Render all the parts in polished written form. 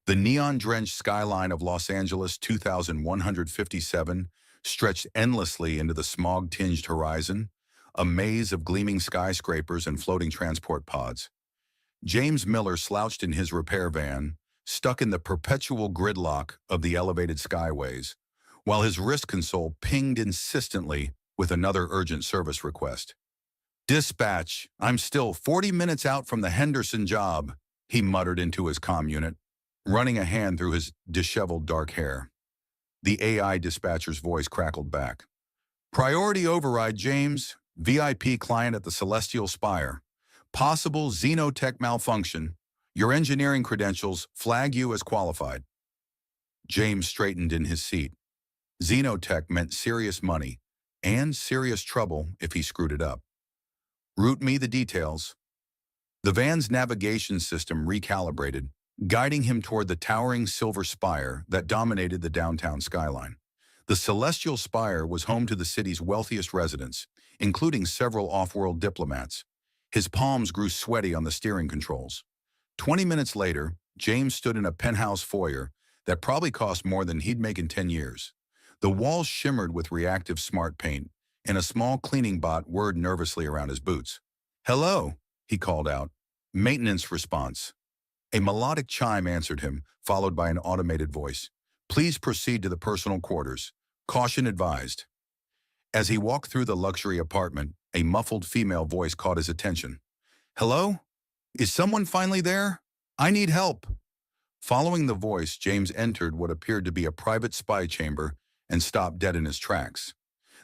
The neon-drenched skyline of Los Angeles 2157 stretched endlessly into the smog-tinged horizon, a maze of gleaming skyscrapers and floating transport pods. James Miller slouched in his repair van, stuck in the perpetual gridlock of the elevated skyways, while his wrist console pinged insistently with another urgent service request. "Dispatch, I'm still 40 minutes out from the Henderson job," he muttered into his comm unit, running a hand through his disheveled dark hair. The AI dispatcher's voice crackled back. "Priority override, James. VIP client at the Celestial Spire. Possible xenotech malfunction. Your engineering credentials flag you as qualified." James straightened in his seat. Xenotech meant serious money and serious trouble if he screwed it up. "Route me the details." The van's navigation system recalibrated, guiding him toward the towering silver spire that dominated the downtown skyline. The Celestial Spire was home to the city's wealthiest residents, including several off-world diplomats. His palms grew sweaty on the steering controls. 20 minutes later, James stood in a penthouse foyer that probably cost more than he'd make in 10 years. The walls shimmered with reactive smart paint, and a small cleaning bot whirred nervously around his boots. "Hello," he called out. "Maintenance response." A melodic chime answered him, followed by an automated voice. "Please proceed to the personal quarters. Caution advised." As he walked through the luxury apartment, a muffled female voice caught his attention. "Hello? Is someone finally there? I need help." Following the voice, James entered what appeared to be a private spy chamber and stopped dead in his tracks.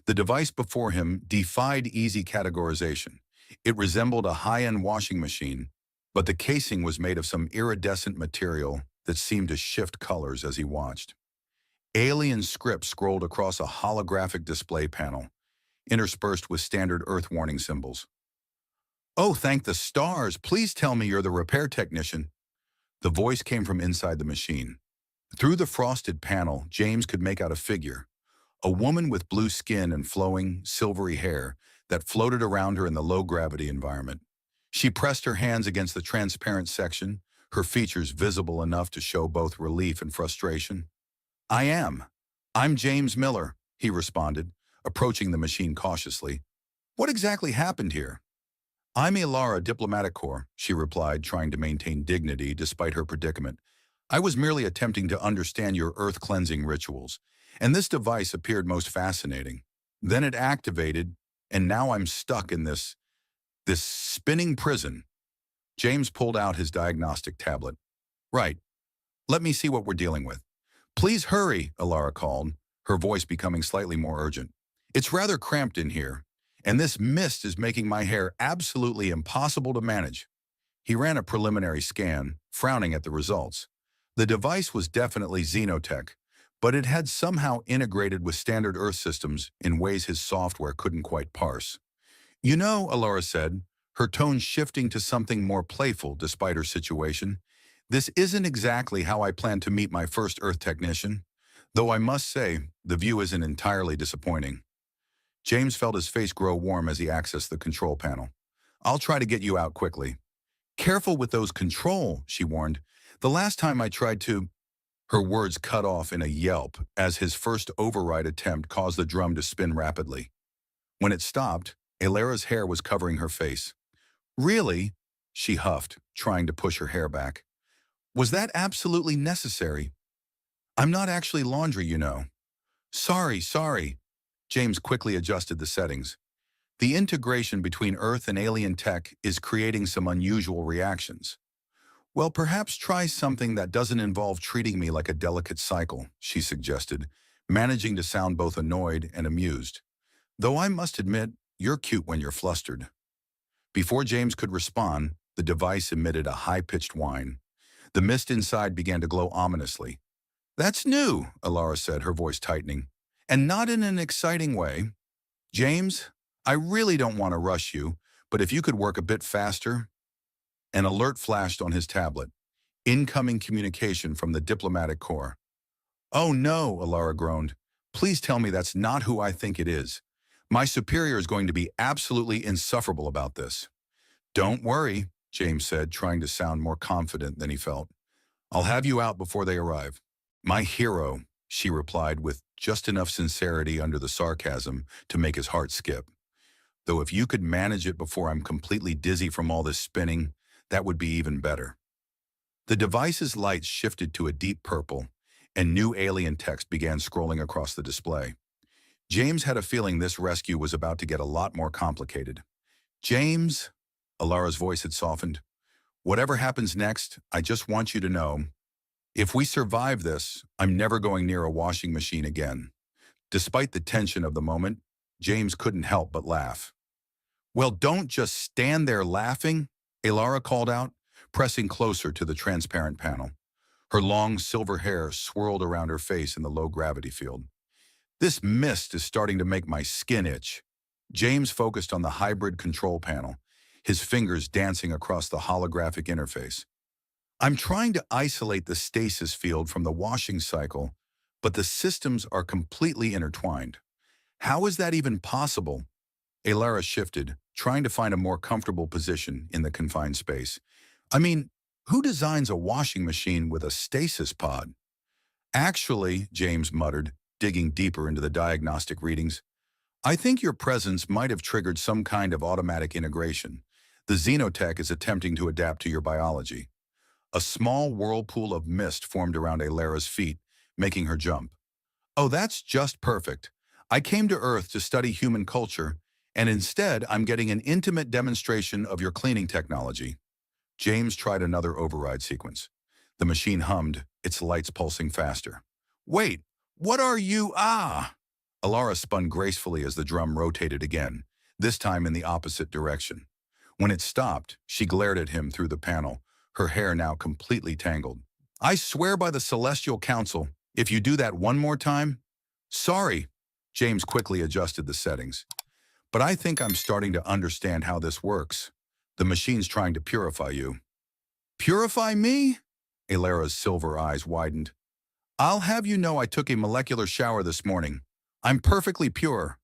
The device before him defied easy categorization. It resembled a high-end washing machine, but the casing was made of some iridescent material that seemed to shift colors as he watched. Alien script scrolled across a holographic display panel, interspersed with standard Earth warning symbols. "Oh, thank the stars, please tell me you're the repair technician." The voice came from inside the machine. Through the frosted panel, James could make out a figure, a woman with blue skin and flowing, silvery hair that floated around her in the low-gravity environment. She pressed her hands against the transparent section, her features visible enough to show both relief and frustration. I'm James Miller," he responded, approaching the machine cautiously. "What exactly happened here?" "I'm Ilara, Diplomatic Corps," she replied, trying to maintain dignity despite her predicament. "I was merely attempting to understand your earth-cleansing rituals, and this device appeared most fascinating. Then it activated, and now I'm stuck in this spinning prison." James pulled out his diagnostic tablet. "Right. Let me see what we're dealing with." "Please hurry," Ilara called, her voice becoming slightly more urgent. "It's rather cramped in here, and this mist is making my hair absolutely impossible to manage." He ran a preliminary scan, frowning at the results. The device was definitely xenotech, but it had somehow integrated with standard Earth systems in ways his software couldn't quite parse. "You know," Ilara said, her tone shifting to something more playful despite her situation, "this isn't exactly how I plan to meet my first Earth technician, though I must say the view isn't entirely disappointing." James felt his face grow warm as he accessed the control panel. "I'll try to get you out quickly." "Careful with those control," she warned. "The last time I tried to—" Her words cut off in a yelp as his first override attempt caused the drum to spin rapidly. When it stopped, Ilara's hair was covering her face. "Really?" she huffed, trying to push her hair back. "Was that absolutely necessary?" "I'm not actually laundry, you know." Sorry. James quickly adjusted the settings. "The integration between Earth and alien tech is creating some unusual reactions." "Well, perhaps try something that doesn't involve treating me like a delicate cycle," she suggested, managing to sound both annoyed and amused. "Though I must admit, you're cute when you're flustered." Before James could respond, the device emitted a high-pitched whine. The mist inside began to glow ominously. "That's new," Ilara said, her voice tightening. "And not in an exciting way. James, I really don't want to rush you, but if you could work a bit faster." An alert flashed on his tablet. Incoming communication from the Diplomatic Corps. "Oh no," Ilara groaned. "Please tell me that's not who I think it is. My superior is going to be absolutely insufferable about this." "Don't worry," James said, trying to sound more confident than he felt. I'll have you out before they arrive. My hero, she replied with just enough sincerity under the sarcasm to make his heart skip. Though if you could manage it before I'm completely dizzy from all this spinning, that would be even better. The device's lights shifted to a deep purple, and new alien text began scrolling across the display. James had a feeling this rescue was about to get a lot more complicated. James, Alara's voice had softened, whatever happens next, I just want you to know, if we survive this, I'm never going near a washing machine again. Despite the tension of the moment, James couldn't help but laugh. Well, don't just stand there laughing, Alara called out, pressing closer to the transparent panel. Her long silver hair swirled around her face in the low gravity field. This mist is starting to make my skin itch. James focused on the hybrid control panel, his fingers dancing across the holographic interface. I'm trying to isolate the stasis field from the washing cycle, but the systems are completely intertwined. How is that even possible? Alara shifted, trying to find a more comfortable position in the confined space. I mean, who designs a washing machine with a stasis pod? Actually, James muttered, digging deeper into the diagnostic readings, I think your presence might have triggered some kind of automatic integration. The xenotech is attempting to adapt to your biology. A small whirlpool of mist formed around Alara's feet, making her jump. Oh, that's just perfect. I came to Earth to study human culture, and instead I'm getting an intimate demonstration of your cleaning technology. James tried another override sequence. The machine hummed, its lights pulsing faster. Wait, what are you? Ah! Alara spun gracefully as the drum rotated again, this time in the opposite direction. When it stopped, she glared at him through the panel, her hair now completely tangled. I swear by the Celestial Council, if you do that one more time... Sorry, James quickly adjusted the settings. But I think I'm starting to understand how this works. The machine's trying to purify you. Purify me? Alara's silver eyes widened. I'll have you know I took a molecular shower this morning. I'm perfectly pure.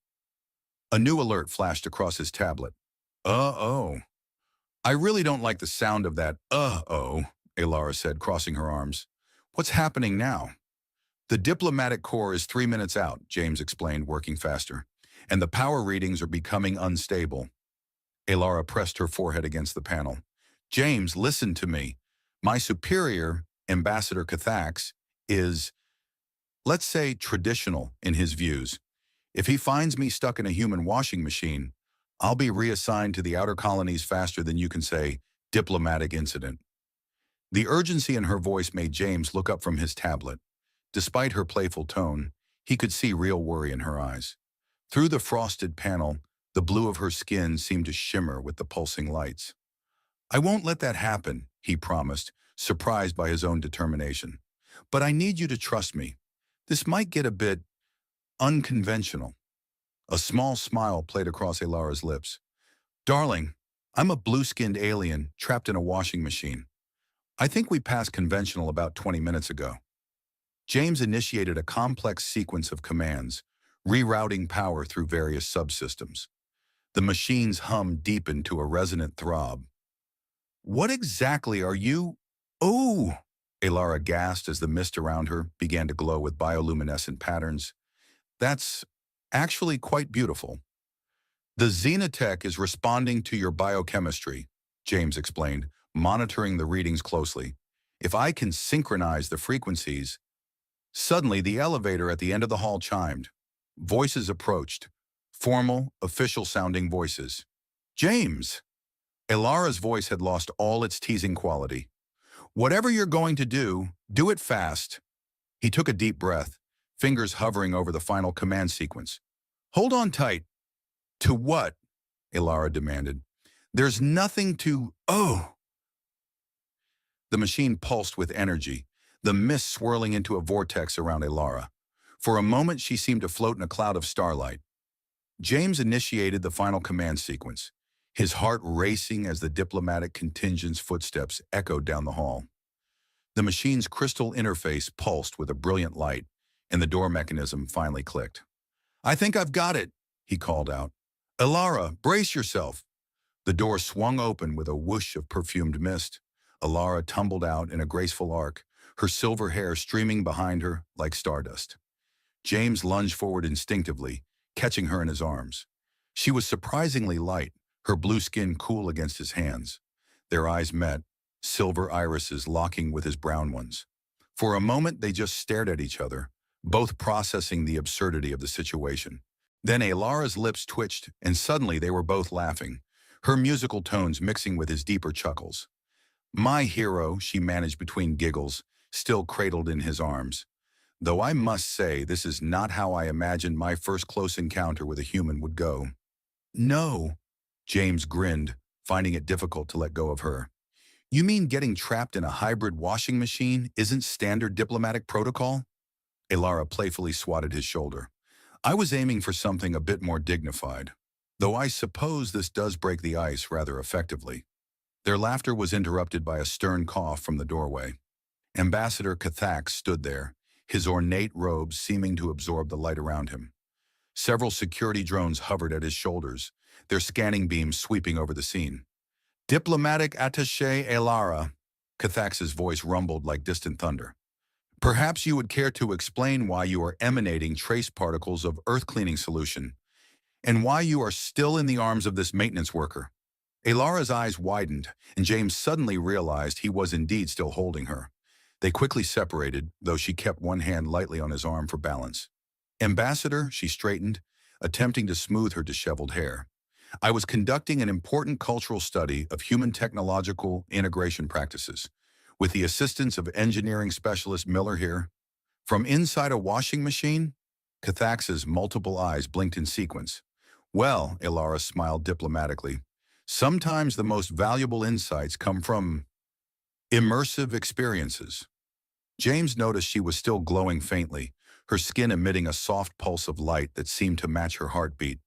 A new alert flashed across his tablet. Uh-oh. I really don't like the sound of that uh-oh, Alara said, crossing her arms. What's happening now? The diplomatic core is 3 minutes out, James explained, working faster, and the power readings are becoming unstable. Alara pressed her forehead against the panel. James, listen to me. My superior, Ambassador Cathax, is, let's say, traditional in his views. If he finds me stuck in a human washing machine, I'll be reassigned to the outer colonies faster than you can say, diplomatic incident. The urgency in her voice made James look up from his tablet. Despite her playful tone, he could see real worry in her eyes. Through the frosted panel, the blue of her skin seemed to shimmer with the pulsing lights. I won't let that happen, he promised, surprised by his own determination. But I need you to trust me. This might get a bit unconventional. A small smile played across Alara's lips. Darling, I'm a blue-skinned alien trapped in a washing machine. I think we passed conventional about 20 minutes ago. James initiated a complex sequence of commands, rerouting power through various subsystems. The machine's hum deepened to a resonant throb. What exactly are you? Oh! Alara gasped as the mist around her began to glow with bioluminescent patterns. That's actually quite beautiful. The xenotech is responding to your biochemistry, James explained, monitoring the readings closely. If I can synchronize the frequencies... Suddenly, the elevator at the end of the hall chimed. Voices approached. Formal, official-sounding voices. James! Alara's voice had lost all its teasing quality. Whatever you're going to do it fast. He took a deep breath, fingers hovering over the final command sequence. Hold on tight. To what? Alara demanded. There's nothing to... Oh! The machine pulsed with energy, the mist swirling into a vortex around Alara. For a moment, she seemed to float in a cloud of starlight. James initiated the final command sequence, his heart racing as the diplomatic contingent's footsteps echoed down the hall. The machine's crystal interface pulsed with a brilliant light, and the door mechanism finally clicked. I think I've got it, he called out. Alara, brace yourself. The door swung open with a whoosh of perfumed mist. Alara tumbled out in a graceful arc, her silver hair streaming behind her like stardust. James lunged forward instinctively, catching her in his arms. She was surprisingly light, her blue skin cool against his hands. Their eyes met, silver irises locking with his brown ones. For a moment, they just stared at each other, both processing the absurdity of the situation. Then Alara's lips twitched, and suddenly they were both laughing, her musical tones mixing with his deeper chuckles. "My hero," she managed between giggles, still cradled in his arms. "Though I must say this is not how I imagined my first close encounter with a human would go." "No," James grinned, finding it difficult to let go of her. "You mean getting trapped in a hybrid washing machine isn't standard diplomatic protocol?" Alara playfully swatted his shoulder. "I was aiming for something a bit more dignified, though I suppose this does break the ice rather effectively." Their laughter was interrupted by a stern cough from the doorway. Ambassador Cathax stood there, his ornate robes seeming to absorb the light around him. Several security drones hovered at his shoulders, their scanning beams sweeping over the scene. "Diplomatic attaché Alara," Cathax's voice rumbled like distant thunder. "Perhaps you would care to explain why you are emanating trace particles of earth-cleaning solution, and why you are still in the arms of this maintenance worker." Alara's eyes widened, and James suddenly realized he was indeed still holding her. They quickly separated, though she kept one hand lightly on his arm for balance. "Ambassador," she straightened, attempting to smooth her disheveled hair. "I was conducting an important cultural study of human technological integration practices, with the assistance of engineering specialist Miller here." "From inside a washing machine?" Cathax's multiple eyes blinked in sequence. "Well," Alara smiled diplomatically, "sometimes the most valuable insights come from immersive experiences." James noticed she was still glowing faintly, her skin emitting a soft pulse of light that seemed to match her heartbeat.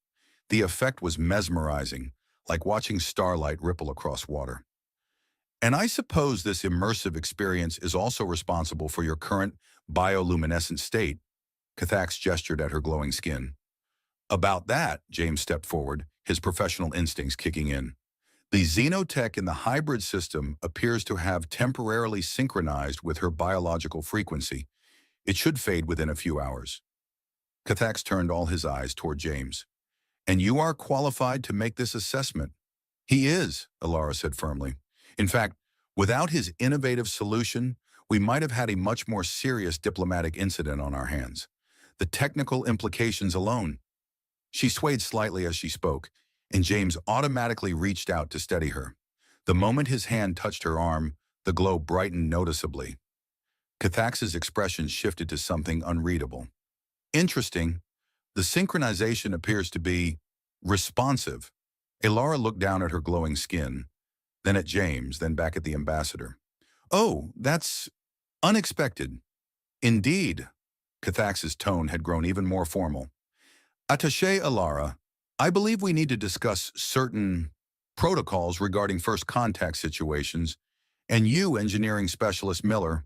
The effect was mesmerizing, like watching starlight ripple across water. "And I suppose this immersive experience is also responsible for your current bioluminescent state." Cathax gestured at her glowing skin. "About that," James stepped forward, his professional instincts kicking in. "The xenotech in the hybrid system appears to have temporarily synchronized with her biological frequency. It should fade within a few hours." Cathax turned all his eyes toward James. "And you are qualified to make this assessment." "He is," Alara said firmly. "In fact, without his innovative solution, we might have had a much more serious diplomatic incident on our hands. The technical implications alone." She swayed slightly as she spoke, and James automatically reached out to steady her. The moment his hand touched her arm, the glow brightened noticeably. Cathax's expression shifted to something unreadable. "Interesting. The synchronization appears to be responsive." Alara looked down at her glowing skin, then at James, then back at the ambassador. "Oh, that's unexpected." "Indeed." Cathax's tone had grown even more formal. "Attaché Alara, I believe we need to discuss certain protocols regarding first contact situations, and you, engineering specialist Miller,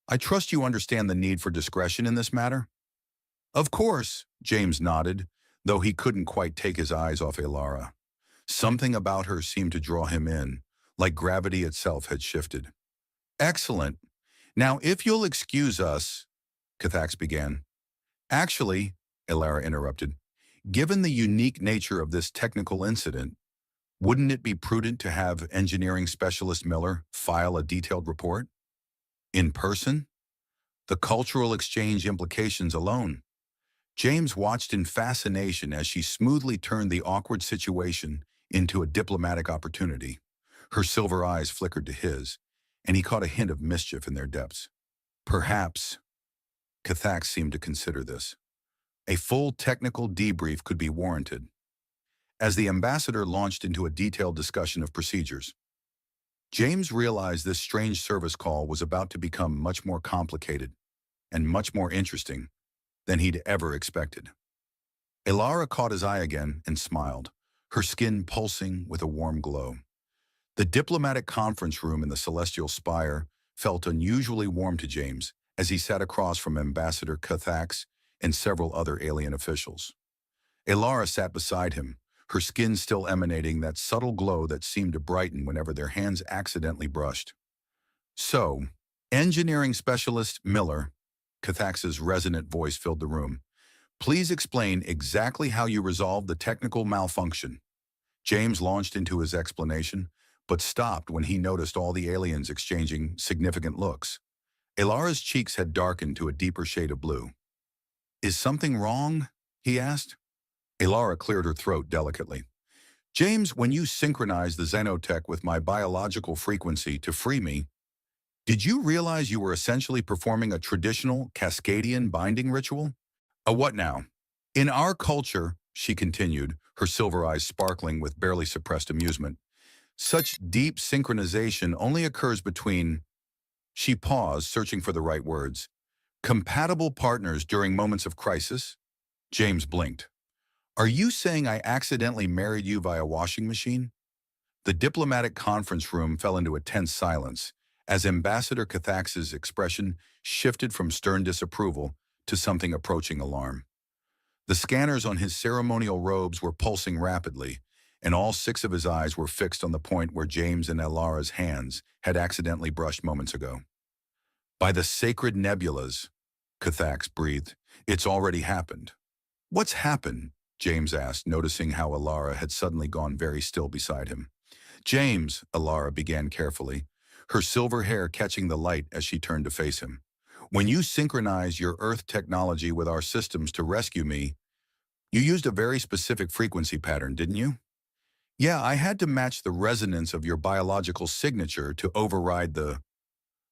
I trust you understand the need for discretion in this matter?" "Of course," James nodded, though he couldn't quite take his eyes off Alara. Something about her seemed to draw him in, like gravity itself had shifted. "Excellent. Now, if you'll excuse us," Cathax began. "Actually," Alara interrupted, "given the unique nature of this technical incident, wouldn't it be prudent to have engineering specialist Miller file a detailed report? In person? The cultural exchange implications alone." James watched in fascination as she smoothly turned the awkward situation into a diplomatic opportunity. Her silver eyes flickered to his, and he caught a hint of mischief in their depths. "Perhaps," Cathax seemed to consider this, "a full technical debrief could be warranted." As the ambassador launched into a detailed discussion of procedures, James realized this strange service call was about to become much more complicated and much more interesting than he'd ever expected. Alara caught his eye again and smiled, her skin pulsing with a warm glow. The diplomatic conference room in the Celestial Spire felt unusually warm to James as he sat across from Ambassador Cathax and several other alien officials. Alara sat beside him, her skin still emanating that subtle glow that seemed to brighten whenever their hands accidentally brushed. "So," Engineering specialist Miller, Cathax's resonant voice filled the room. Please explain exactly how you resolved the technical malfunction. James launched into his explanation, but stopped when he noticed all the aliens exchanging significant looks. Elara's cheeks had darkened to a deeper shade of blue. Is something wrong? He asked. Elara cleared her throat delicately. James, when you synchronized the Xenotech with my biological frequency to free me, did you realize you were essentially performing a traditional Cascadian binding ritual? A what now? In our culture, she continued, her silver eyes sparkling with barely suppressed amusement, such deep synchronization only occurs between, she paused, searching for the right words, compatible partners during moments of crisis? James blinked. Are you saying I accidentally married you via washing machine? The diplomatic conference room fell into a tense silence as Ambassador Cathax's expression shifted from stern disapproval to something approaching alarm. The scanners on his ceremonial robes were pulsing rapidly, and all 6 of his eyes were fixed on the point where James and Elara's hands had accidentally brushed moments ago. By the sacred nebulas, Cathax breathed, it's already happened. What's happened? James asked, noticing how Elara had suddenly gone very still beside him. James, Elara began carefully, her silver hair catching the light as she turned to face him. When you synchronized your Earth technology with our systems to rescue me, you used a very specific frequency pattern, didn't you? Yeah, I had to match the resonance of your biological signature to override the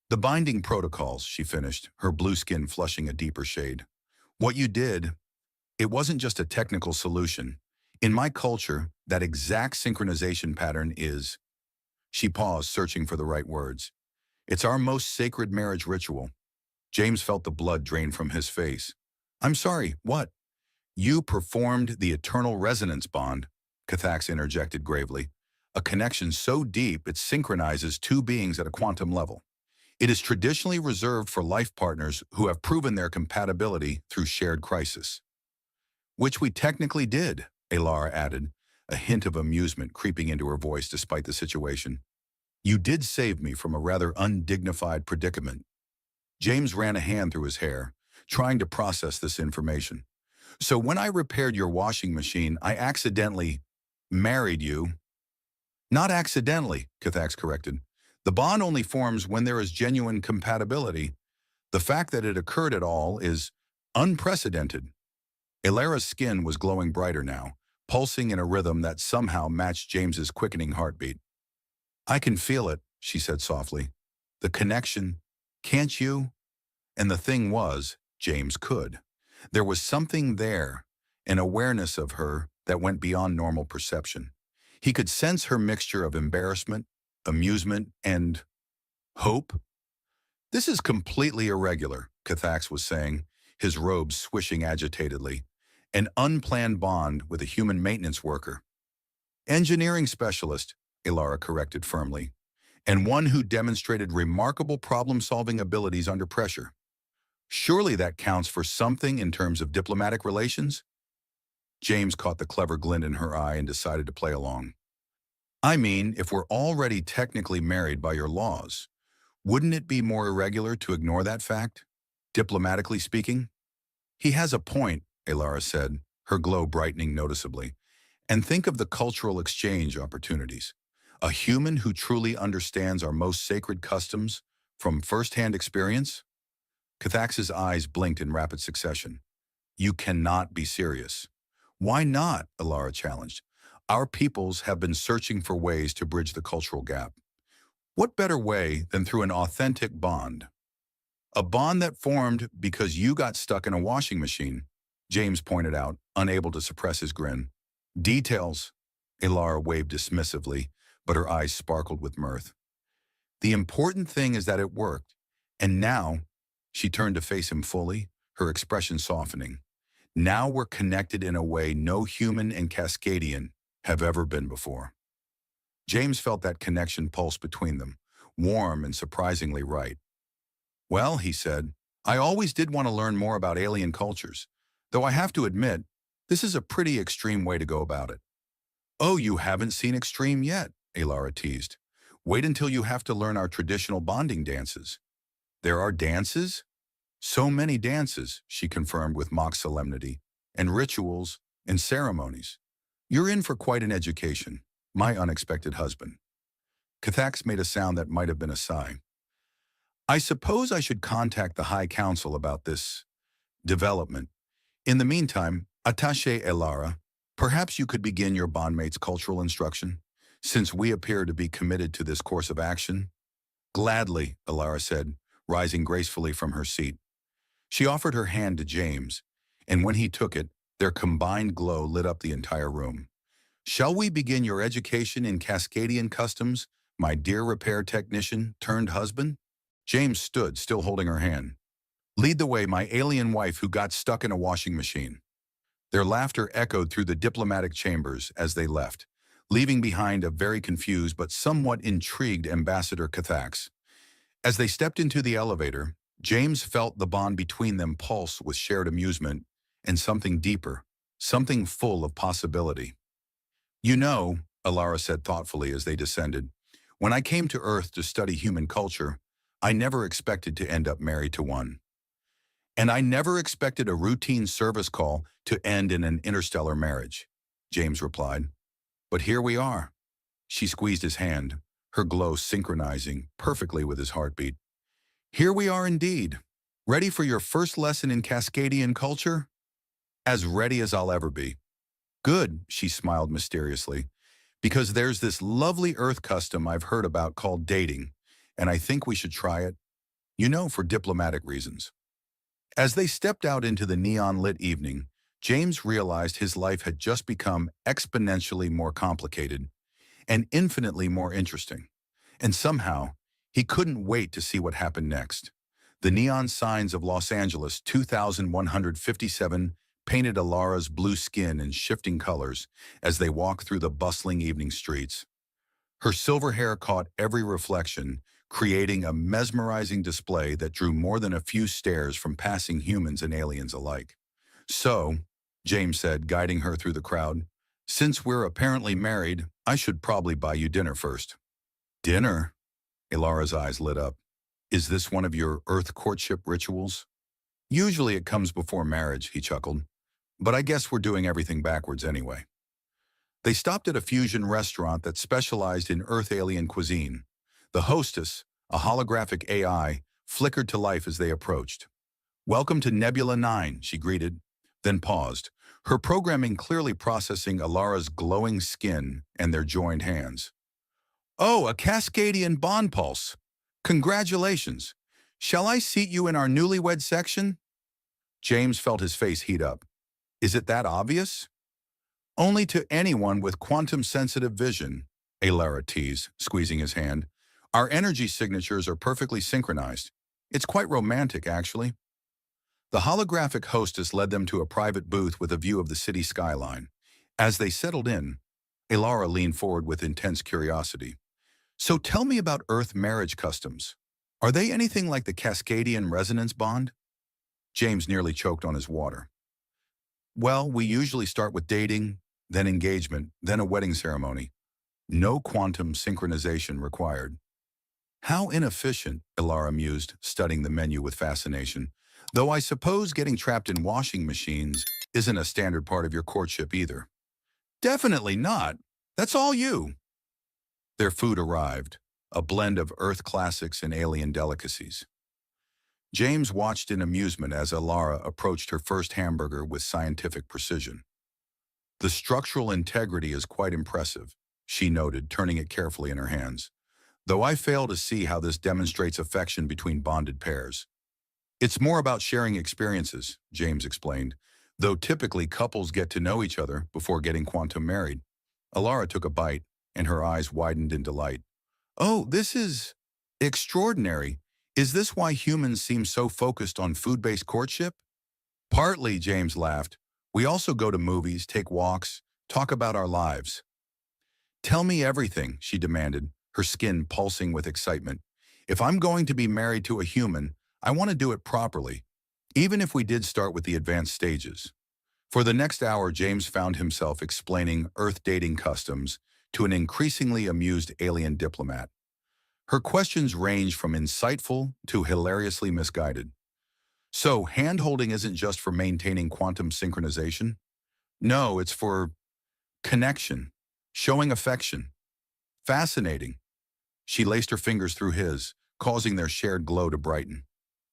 binding protocols, she finished, her blue skin flushing a deeper shade. What you did, it wasn't just a technical solution. In my culture, that exact synchronization pattern is, she paused, searching for the right words. It's our most sacred marriage ritual. James felt the blood drain from his face. I'm sorry, what? You performed the eternal resonance bond, Cathax interjected gravely. A connection so deep it synchronizes 2 beings at a quantum level. It is traditionally reserved for life partners who have proven their compatibility through shared crisis. Which we technically did, Elara added, a hint of amusement creeping into her voice despite the situation. You did save me from a rather undignified predicament. James ran a hand through his hair, trying to process this information. So when I repaired your washing machine, I accidentally married you. Not accidentally, Cathax corrected. The bond only forms when there is genuine compatibility. The fact that it occurred at all is unprecedented. Elara's skin was glowing brighter now, pulsing in a rhythm that somehow matched James's quickening heartbeat. I can feel it, she said softly. The connection, can't you? And the thing was, James could. There was something there, an awareness of her that went beyond normal perception. He could sense her mixture of embarrassment, amusement, and hope. This is completely irregular, Cathax was saying, his robes swishing agitatedly. An unplanned bond with a human maintenance worker. Engineering specialist, Elara corrected firmly, and one who demonstrated remarkable problem-solving abilities under pressure. Surely that counts for something in terms of diplomatic relations? James caught the clever glint in her eye and decided to play along. I mean, if we're already technically married by your laws, wouldn't it be more irregular to ignore that fact, diplomatically speaking? He has a point, Elara said, her glow brightening noticeably. And think of the cultural exchange opportunities. A human who truly understands our most sacred customs from first-hand experience? Cathax's eyes blinked in rapid succession. You cannot be serious. Why not? Elara challenged. Our peoples have been searching for ways to bridge the cultural gap. What better way than through an authentic bond? A bond that formed because you got stuck in a washing machine, James pointed out, unable to suppress his grin. Details, Elara waved dismissively, but her eyes sparkled with mirth. The important thing is that it worked, and now, she turned to face him fully, her expression softening. Now we're connected in a way no human and Cascadian have ever been before. James felt that connection pulse between them, warm and surprisingly right. Well, he said, I always did want to learn more about alien cultures, though I have to admit, this is a pretty extreme way to go about it. Oh, you haven't seen extreme yet, Elara teased. Wait until you have to learn our traditional bonding dances. There are dances? So many dances, she confirmed with mock solemnity, and rituals and ceremonies. You're in for quite an education, my unexpected husband. Cathax made a sound that might have been a sigh. I suppose I should contact the High Council about this development. In the meantime, Attaché Elara, perhaps you could begin your bondmate's cultural instruction, since we appear to be committed to this course of action. Gladly, Elara said, rising gracefully from her seat. She offered her hand to James, and when he took it, their combined glow lit up the entire room. Shall we begin your education in Cascadian customs, my dear repair technician turned husband? James stood, still holding her hand. Lead the way, my alien wife who got stuck in a washing machine. Their laughter echoed through the diplomatic chambers as they left, leaving behind a very confused but somewhat intrigued Ambassador Cathax. As they stepped into the elevator, James felt the bond between them pulse with shared amusement and something deeper, something full of possibility. You know, Elara said thoughtfully as they descended, when I came to Earth to study human culture, I never expected to end up married to one. And I never expected a routine service call to end in an interstellar marriage, James replied. But here we are. She squeezed his hand, her glow synchronizing perfectly with his heartbeat. Here we are indeed. Ready for your first lesson in Cascadian culture? As ready as I'll ever be. Good, she smiled mysteriously, because there's this lovely Earth custom I've heard about called dating, and I think we should try it, for diplomatic reasons. As they stepped out into the neon-lit evening, James realized his life had just become exponentially more complicated and infinitely more interesting. And somehow, he couldn't wait to see what happened next. The neon signs of Los Angeles 2157 painted Elara's blue skin in shifting colors as they walked through the bustling evening streets. Her silver hair caught every reflection, creating a mesmerizing display that drew more than a few stares from passing humans and aliens alike. So, James said, guiding her through the crowd, since we're apparently married, I should probably buy you dinner first. Dinner? Elara's eyes lit up. Is this one of your Earth courtship rituals? Usually it comes before marriage, he chuckled. But I guess we're doing everything backwards anyway. They stopped at a fusion restaurant that specialized in Earth alien cuisine. The hostess, a holographic AI, flickered to life as they approached. Welcome to Nebula 9, she greeted, then paused, her programming clearly processing Elara's glowing skin and their joined hands. Oh, a Cascadian bond pulse. Congratulations. Shall I seat you in our newlywed section? James felt his face heat up. Is it that obvious? Only to anyone with quantum-sensitive vision, Elara teased, squeezing his hand. Our energy signatures are perfectly synchronized. It's quite romantic, actually. The holographic hostess led them to a private booth with a view of the city skyline. As they settled in, Elara leaned forward with intense curiosity. So tell me about Earth marriage customs. Are they anything like the Cascadian resonance bond? James nearly choked on his water. Well, we usually start with dating, then engagement, then a wedding ceremony. No quantum synchronization required. How inefficient, Elara mused, studying the menu with fascination. Though I suppose getting trapped in washing machines isn't a standard part of your courtship either. Definitely not. That's all you. Their food arrived, a blend of Earth classics and alien delicacies. James watched in amusement as Elara approached her first hamburger with scientific precision. The structural integrity is quite impressive, she noted, turning it carefully in her hands, though I fail to see how this demonstrates affection between bonded pairs. It's more about sharing experiences, James explained, though typically couples get to know each other before getting quantum married. Elara took a bite, and her eyes widened in delight. Oh, this is extraordinary. Is this why humans seem so focused on food-based courtship? Partly, James laughed. We also go to movies, take walks, talk about our lives. Tell me everything, she demanded, her skin pulsing with excitement. If I'm going to be married to a human, I want to do it properly, even if we did start with the advanced stages. For the next hour, James found himself explaining Earth dating customs to an increasingly amused alien diplomat. Her questions range from insightful to hilariously misguided. So, hand-holding isn't just for maintaining quantum synchronization? No, it's for connection, showing affection. Fascinating. She laced her fingers through his, causing their shared glow to brighten.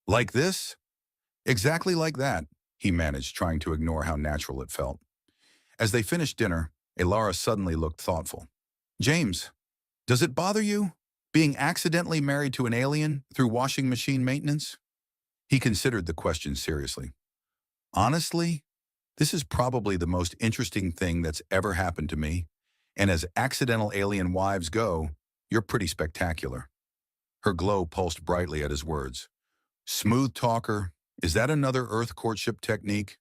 Like this? Exactly like that, he managed, trying to ignore how natural it felt. As they finished dinner, Elara suddenly looked thoughtful. James, does it bother you, being accidentally married to an alien through washing machine maintenance? He considered the question seriously. Honestly, this is probably the most interesting thing that's ever happened to me, and as accidental alien wives go, you're pretty spectacular. Her glow pulsed brightly at his words. Smooth talker, is that another Earth courtship technique?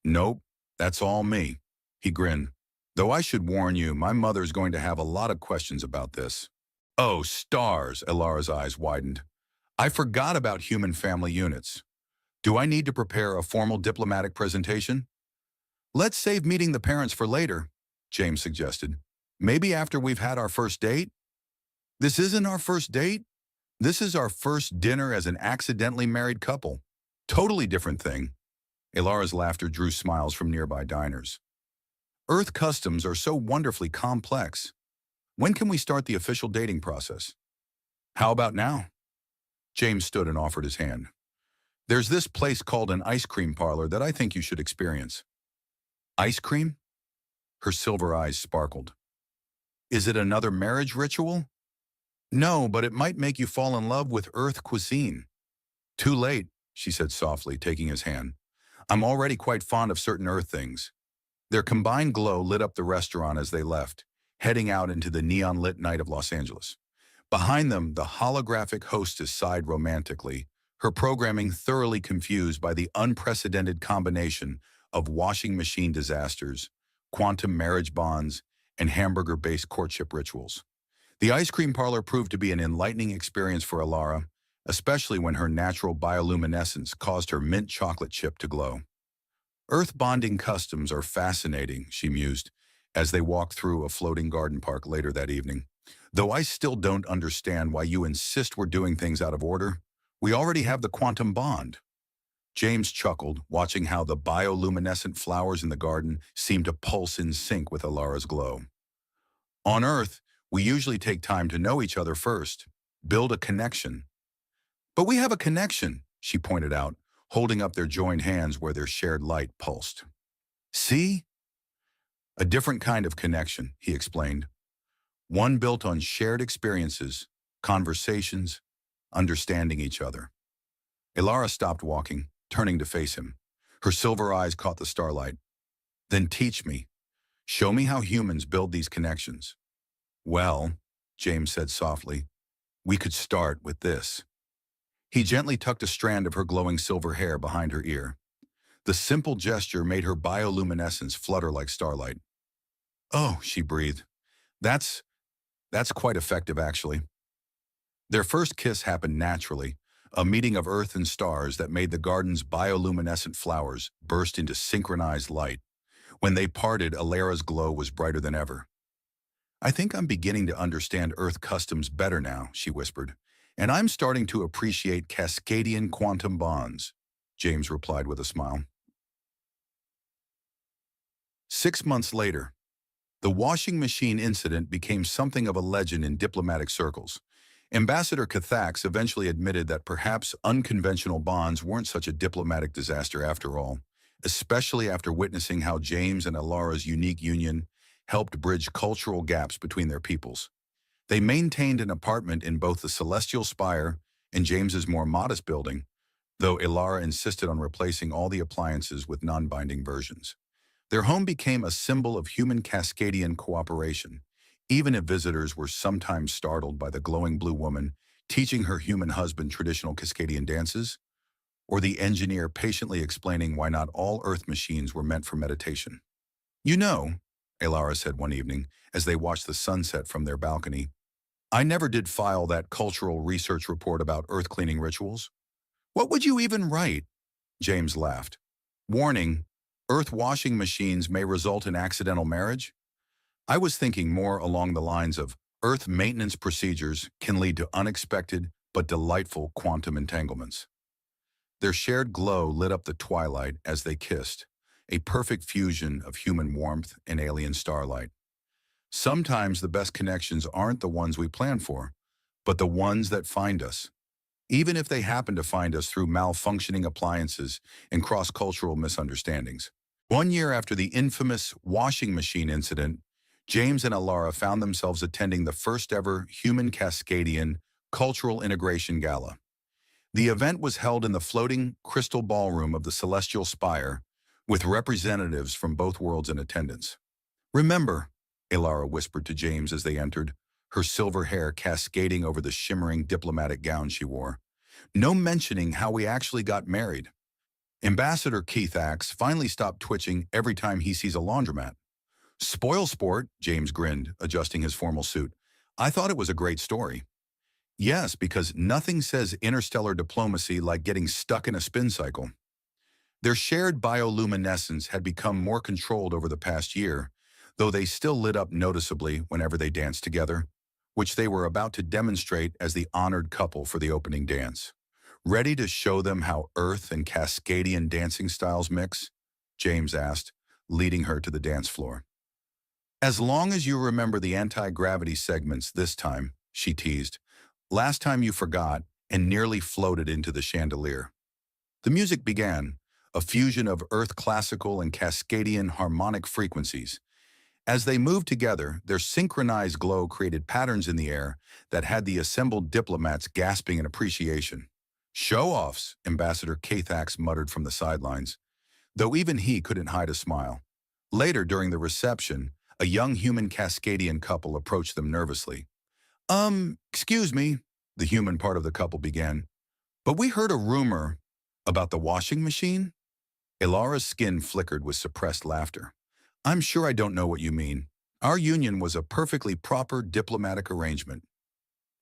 Nope, that's all me. He grinned. Though I should warn you, my mother's going to have a lot of questions about this. Oh, stars, Elara's eyes widened. I forgot about human family units. Do I need to prepare a formal diplomatic presentation? Let's save meeting the parents for later, James suggested. Maybe after we've had our first date? This isn't our first date. This is our first dinner as an accidentally married couple. Totally different thing. Elara's laughter drew smiles from nearby diners. Earth customs are so wonderfully complex. When can we start the official dating process? How about now? James stood and offered his hand. There's this place called an ice cream parlor that I think you should experience. Ice cream? Her silver eyes sparkled. Is it another marriage ritual? No, but it might make you fall in love with Earth cuisine. Too late, she said softly, taking his hand. I'm already quite fond of certain Earth things. Their combined glow lit up the restaurant as they left, heading out into the neon-lit night of Los Angeles. Behind them, the holographic hostess sighed romantically, her programming thoroughly confused by the unprecedented combination of washing machine disasters, quantum marriage bonds, and hamburger-based courtship rituals. The ice cream parlor proved to be an enlightening experience for Elara, especially when her natural bioluminescence caused her mint chocolate chip to glow. Earth bonding customs are fascinating, she mused, as they walked through a floating garden park later that evening. Though I still don't understand why you insist we're doing things out of order. We already have the quantum bond. James chuckled, watching how the bioluminescent flowers in the garden seemed to pulse in sync with Elara's glow. On Earth, we usually take time to know each other first, build a connection. But we have a connection, she pointed out, holding up their joined hands where their shared light pulsed. See? A different kind of connection, he explained. One built on shared experiences, conversations, understanding each other. Elara stopped walking, turning to face him. Her silver eyes caught the starlight. Then teach me. Show me how humans build these connections. Well, James said softly, we could start with this. He gently tucked a strand of her glowing silver hair behind her ear. The simple gesture made her bioluminescence flutter like starlight. Oh, she breathed. That's quite effective, actually. Their first kiss happened naturally, a meeting of earth and stars that made the garden's bioluminescent flowers burst into synchronized light. When they parted, Elara's glow was brighter than ever. I think I'm beginning to understand Earth customs better now, she whispered, and I'm starting to appreciate Cascadian quantum bonds, James replied with a smile. 6 months later, the washing machine incident became something of a legend in diplomatic circles. Ambassador Cathax eventually admitted that perhaps unconventional bonds weren't such a diplomatic disaster after all, especially after witnessing how James and Elara's unique union helped bridge cultural gaps between their peoples. They maintained an apartment in both the Celestial Spire and James's more modest building, though Elara insisted on replacing all the appliances with non-binding versions. Their home became a symbol of human Cascadian cooperation, even if visitors were sometimes startled by the glowing blue woman teaching her human husband traditional Cascadian dances, or the engineer patiently explaining why not all Earth machines were meant for meditation. You know, Elara said one evening as they watched the sunset from their balcony, I never did file that cultural research report about Earth cleaning rituals. What would you even write? James laughed. Warning, Earth washing machines may result in accidental marriage? I was thinking more along the lines of Earth maintenance procedures can lead to unexpected but delightful quantum entanglements. Their shared glow lit up the twilight as they kissed, a perfect fusion of human warmth and alien starlight. Sometimes the best connections aren't the ones we plan for, but the ones that find us, even if they happen to find us through malfunctioning appliances and cross-cultural misunderstandings. 1 year after the infamous washing machine incident, James and Alara found themselves attending the first ever Human Cascadian Cultural Integration Gala. The event was held in the floating crystal ballroom of the Celestial Spire, with representatives from both worlds in attendance. "Remember," Alara whispered to James as they entered, her silver hair cascading over the shimmering diplomatic gown she wore, "no mentioning how we actually got married." Ambassador Keith Axe finally stopped twitching every time he sees a laundromat. "Spoil sport," James grinned, adjusting his formal suit. "I thought it was a great story." "Yes, because nothing says interstellar diplomacy like getting stuck in a spin cycle." Their shared bioluminescence had become more controlled over the past year, though they still lit up noticeably whenever they danced together, which they were about to demonstrate as the honored couple for the opening dance. "Ready to show them how Earth and Cascadian dancing styles mix?" James asked, leading her to the dance floor. "As long as you remember the anti-gravity segments this time," she teased. "Last time you forgot and nearly floated into the chandelier." The music began, a fusion of Earth classical and Cascadian harmonic frequencies. As they moved together, their synchronized glow created patterns in the air that had the assembled diplomats gasping in appreciation. "Show-offs," Ambassador Kathax muttered from the sidelines, though even he couldn't hide a smile. Later, during the reception, a young human Cascadian couple approached them nervously. Excuse me," the human part of the couple began, "but we heard a rumor about the washing machine?" Ilara's skin flickered with suppressed laughter. "I'm sure I don't know what you mean. Our union was a perfectly proper diplomatic arrangement."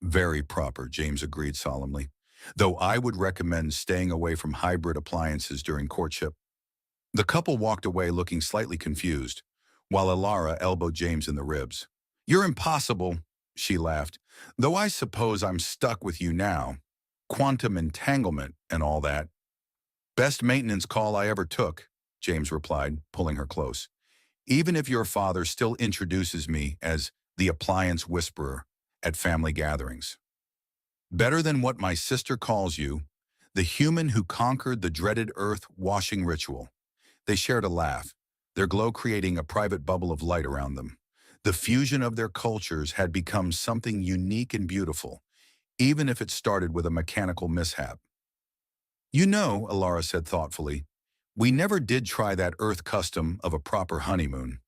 "Very proper," James agreed solemnly, "though I would recommend staying away from hybrid appliances during courtship." The couple walked away looking slightly confused, while Ilara elbowed James in the ribs. "You're impossible," she laughed, "though I suppose I'm stuck with you now. Quantum entanglement and all that." "Best maintenance call I ever took," James replied, pulling her close. "Even if your father still introduces me as the appliance whisperer at family gatherings. Better than what my sister calls you, the human who conquered the dreaded Earth washing ritual." They shared a laugh, their glow creating a private bubble of light around them. The fusion of their cultures had become something unique and beautiful, even if it started with a mechanical mishap. "You know," Alara said thoughtfully, "we never did try that Earth custom of a proper honeymoon."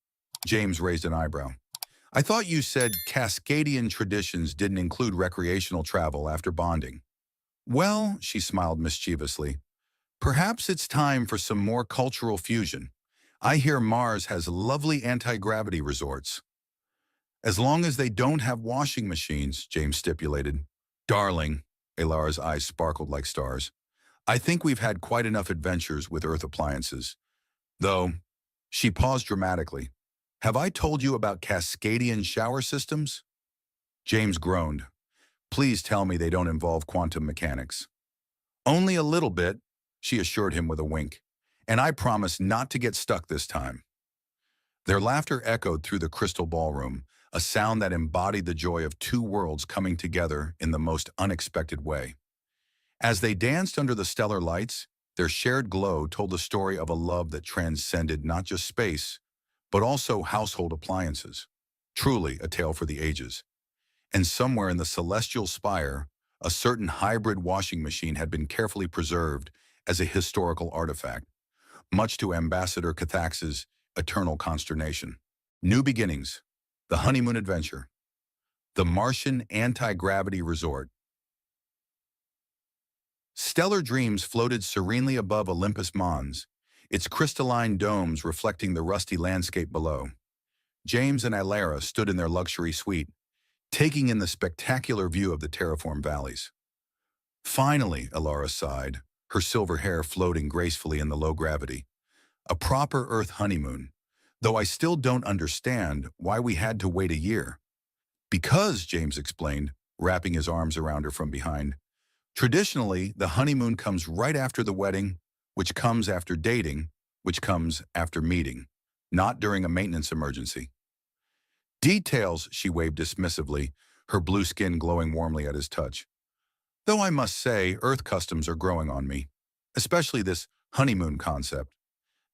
James raised an eyebrow. "I thought you said Cascadian traditions didn't include recreational travel after bonding." "Well," she smiled mischievously, "perhaps it's time for some more cultural fusion. I hear Mars has lovely anti-gravity resorts." "As long as they don't have washing machines," James stipulated. "Darling," Alara's eyes sparkled like stars, "I think we've had quite enough adventures with Earth appliances. Though," she paused dramatically, "have I told you about Cascadian shower systems?" James groaned. "Please tell me they don't involve quantum mechanics." "Only a little bit," she assured him with a wink, "and I promise not to get stuck this time." Their laughter echoed through the crystal ballroom, a sound that embodied the joy of two worlds coming together in the most unexpected way. As they danced under the stellar lights, their shared glow told the story of a love that transcended not just space, but also household appliances. Truly a tale for the ages. And somewhere in the celestial spire, a certain hybrid washing machine had been carefully preserved as a historical artifact, much to Ambassador Cathax's eternal consternation. New beginnings, the honeymoon adventure, the Martian anti-gravity resort. Stellar dreams floated serenely above Olympus Mons, its crystalline domes reflecting the rusty landscape below. James and Ilara stood in their luxury suite, taking in the spectacular view of the terraformed valleys. "Finally," Ilara sighed, her silver hair floating gracefully in the low gravity. "A proper Earth honeymoon, though I still don't understand why we had to wait a year." Because, James explained, wrapping his arms around her from behind, traditionally, the honeymoon comes right after the wedding, which comes after dating, which comes after meeting, not during a maintenance emergency. Details, she waved dismissively, her blue skin glowing warmly at his touch. Though I must say, Earth customs are growing on me, especially this honeymoon concept.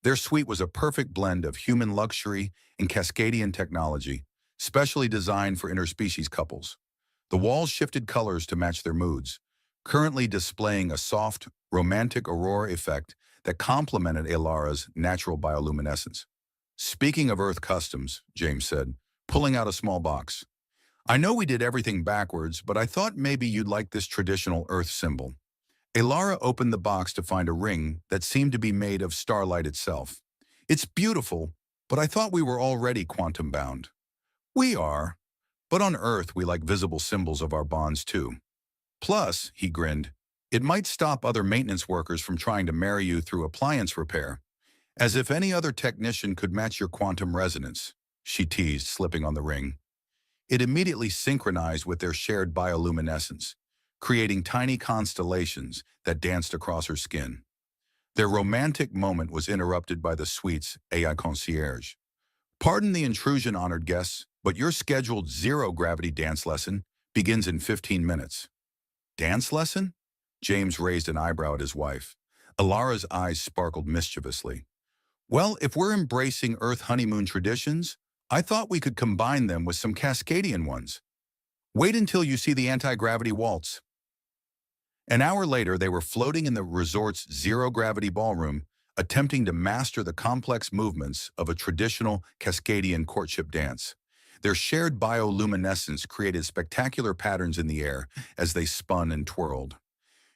Their suite was a perfect blend of human luxury and Cascadian technology, specially designed for interspecies couples. The walls shifted colors to match their moods, currently displaying a soft, romantic aurora effect that complemented Elara's natural bioluminescence. Speaking of Earth customs, James said, pulling out a small box. I know we did everything backwards, but I thought maybe you'd like this traditional Earth symbol. Elara opened the box to find a ring that seemed to be made of starlight itself. It's beautiful, but I thought we were already quantum-bound. We are, but on Earth we like visible symbols of our bonds too. Plus, he grinned, it might stop other maintenance workers from trying to marry you through appliance repair. As if any other technician could match your quantum resonance, she teased, slipping on the ring. It immediately synchronized with their shared bioluminescence, creating tiny constellations that danced across her skin. Their romantic moment was interrupted by the suite's AI concierge. Pardon the intrusion, honored guests, but your scheduled zero-gravity dance lesson begins in 15 minutes. Dance lesson? James raised an eyebrow at his wife. Elara's eyes sparkled mischievously. Well, if we're embracing Earth honeymoon traditions, I thought we could combine them with some Cascadian ones. Wait until you see the anti-gravity waltz. An hour later, they were floating in the resort's zero-gravity ballroom, attempting to master the complex movements of a traditional Cascadian courtship dance. Their shared bioluminescence created spectacular patterns in the air as they spun and twirled.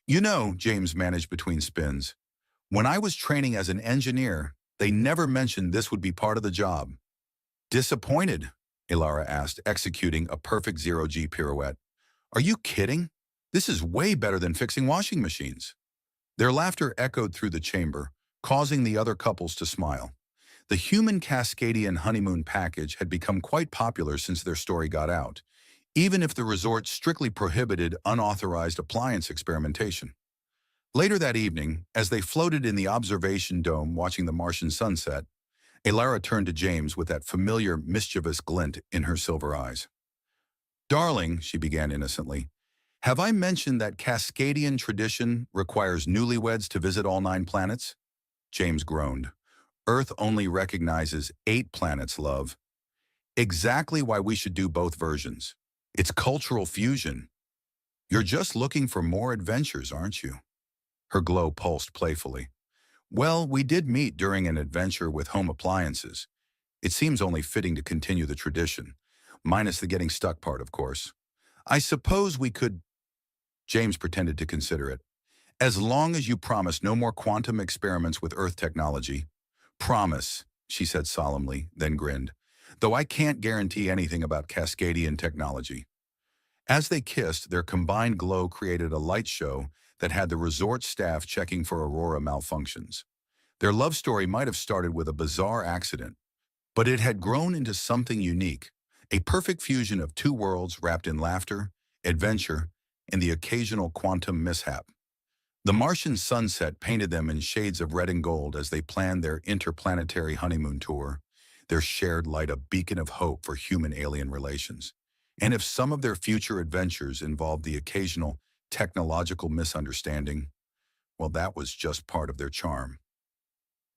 You know, James managed between spins, when I was training as an engineer, they never mentioned this would be part of the job. Disappointed? Elara asked, executing a perfect zero-G pirouette. Are you kidding? This is way better than fixing washing machines. Their laughter echoed through the chamber, causing the other couples to smile. The human Cascadian honeymoon package had become quite popular since their story got out, even if the resort strictly prohibited unauthorized appliance experimentation. Later that evening, as they floated in the observation dome watching the Martian sunset, Elara turned to James with that familiar, mischievous glint in her silver eyes. Darling, she began innocently, have I mentioned that Cascadian tradition requires newlyweds to visit all 9 planets? James groaned. Earth only recognizes 8 planets, love. Exactly why we should do both versions. It's cultural fusion. You're just looking for more adventures, aren't you? Her glow pulsed playfully. Well, we did meet during an adventure with home appliances. It seems only fitting to continue the tradition, minus the getting stuck part, of course. I suppose we could... James pretended to consider it. As long as you promise no more quantum experiments with Earth technology. Promise, she said solemnly, then grinned, though I can't guarantee anything about Cascadian technology. As they kissed, their combined glow created a light show that had the resort staff checking for aurora malfunctions. Their love story might have started with a bizarre accident, but it had grown into something unique, a perfect fusion of 2 worlds wrapped in laughter, adventure, and the occasional quantum mishap. The Martian sunset painted them in shades of red and gold as they planned their interplanetary honeymoon tour, their shared light a beacon of hope for human-alien relations. And if some of their future adventures involved the occasional technological misunderstanding, well, that was just part of their charm.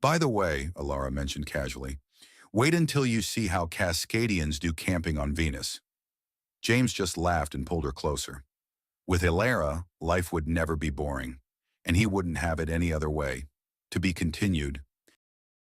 By the way, Elara mentioned casually, wait until you see how Cascadians do camping on Venus. James just laughed and pulled her closer. With Elara, life would never be boring, and he wouldn't have it any other way. To be continued.